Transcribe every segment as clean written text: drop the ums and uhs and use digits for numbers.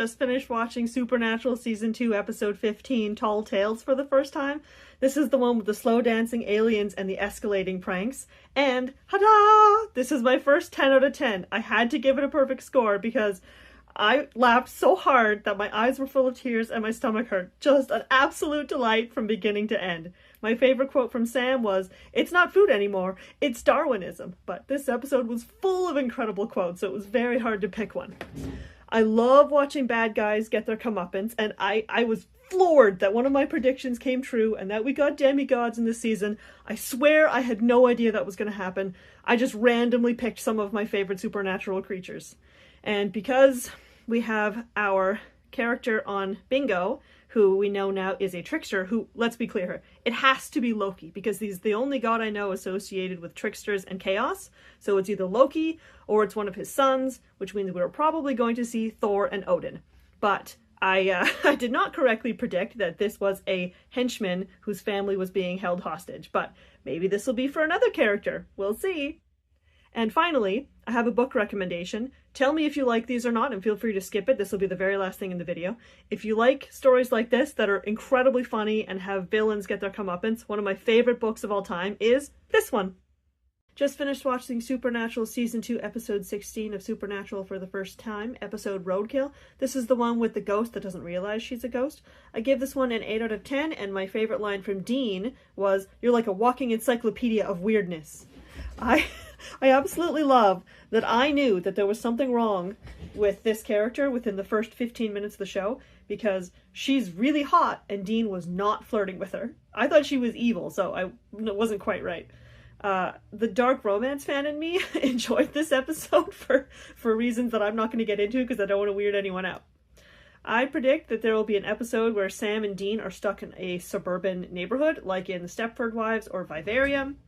Just finished watching Supernatural Season 2, Episode 15, Tall Tales, for the first time. This is the one with the slow dancing aliens and the escalating pranks. And, ta-da! This is my first 10 out of 10. I had to give it a perfect score because I laughed so hard that my eyes were full of tears and my stomach hurt. Just an absolute delight from beginning to end. My favorite quote from Sam was, "It's not food anymore, it's Darwinism." But this episode was full of incredible quotes, so it was very hard to pick one. I love watching bad guys get their comeuppance, and I was floored that one of my predictions came true and that we got demigods in this season. I swear I had no idea that was going to happen. I just randomly picked some of my favorite supernatural creatures. And because we have our character on Bingo, who we know now is a trickster, who, let's be clear here, it has to be Loki, because he's the only god I know associated with tricksters and chaos. So it's either Loki, or it's one of his sons, which means we're probably going to see Thor and Odin. But I did not correctly predict that this was a henchman whose family was being held hostage, but maybe this will be for another character. We'll see. And finally, I have a book recommendation. Tell me if you like these or not, and feel free to skip it. This will be the very last thing in the video. If you like stories like this that are incredibly funny and have villains get their comeuppance, one of my favorite books of all time is this one. Just finished watching Supernatural Season 2, Episode 16 of Supernatural for the first time, episode Roadkill. This is the one with the ghost that doesn't realize she's a ghost. I give this one an 8 out of 10, and my favorite line from Dean was, "You're like a walking encyclopedia of weirdness." I absolutely love that I knew that there was something wrong with this character within the first 15 minutes of the show, because she's really hot and Dean was not flirting with her. I thought she was evil, so I wasn't quite right. The dark romance fan in me enjoyed this episode for reasons that I'm not going to get into because I don't want to weird anyone out. I predict that there will be an episode where Sam and Dean are stuck in a suburban neighborhood, like in Stepford Wives or Vivarium.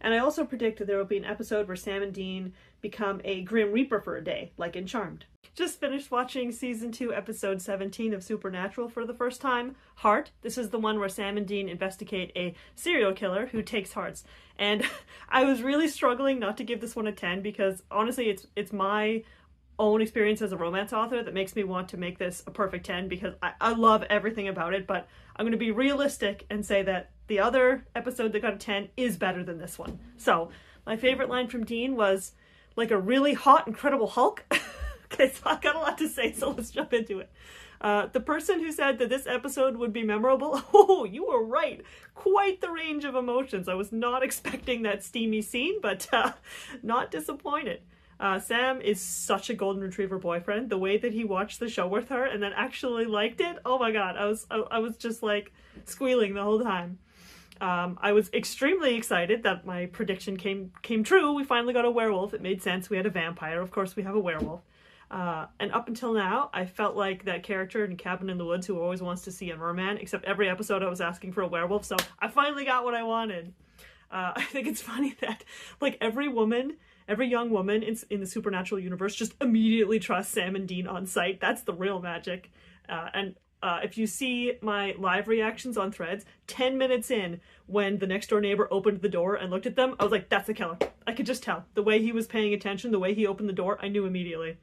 And I also predict that there will be an episode where Sam and Dean become a Grim Reaper for a day, like in Charmed. Just finished watching Season 2, Episode 17 of Supernatural for the first time, Heart. This is the one where Sam and Dean investigate a serial killer who takes hearts. And I was really struggling not to give this one a 10 because, honestly, it's my own experience as a romance author that makes me want to make this a perfect 10 because I love everything about it, but I'm going to be realistic and say that the other episode that got a 10 is better than this one. So, my favorite line from Dean was, "like a really hot, incredible Hulk." Okay, so I've got a lot to say, so let's jump into it. The person who said that this episode would be memorable, oh, you were right. Quite the range of emotions. I was not expecting that steamy scene, but not disappointed. Sam is such a golden retriever boyfriend. The way that he watched the show with her and then actually liked it, oh my god, I was just like squealing the whole time. I was extremely excited that my prediction came true. We finally got a werewolf. It made sense. We had a vampire. Of course, we have a werewolf. And up until now, I felt like that character in Cabin in the Woods who always wants to see a merman, except every episode I was asking for a werewolf, so I finally got what I wanted. I think it's funny that, like, every young woman in the Supernatural universe just immediately trusts Sam and Dean on sight. That's the real magic. If you see my live reactions on Threads, 10 minutes in, when the next door neighbor opened the door and looked at them, I was like, that's a killer. I could just tell. The way he was paying attention, the way he opened the door, I knew immediately.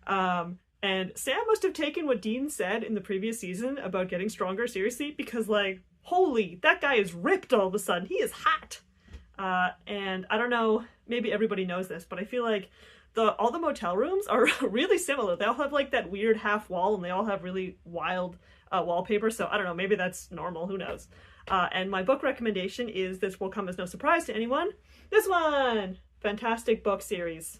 And Sam must have taken what Dean said in the previous season about getting stronger seriously, because, like, holy, that guy is ripped all of a sudden. He is hot. And I don't know, maybe everybody knows this, but I feel like all the motel rooms are really similar. They all have like that weird half wall and they all have really wild wallpaper. So I don't know, maybe that's normal, who knows. And my book recommendation is, this will come as no surprise to anyone, this one! Fantastic book series.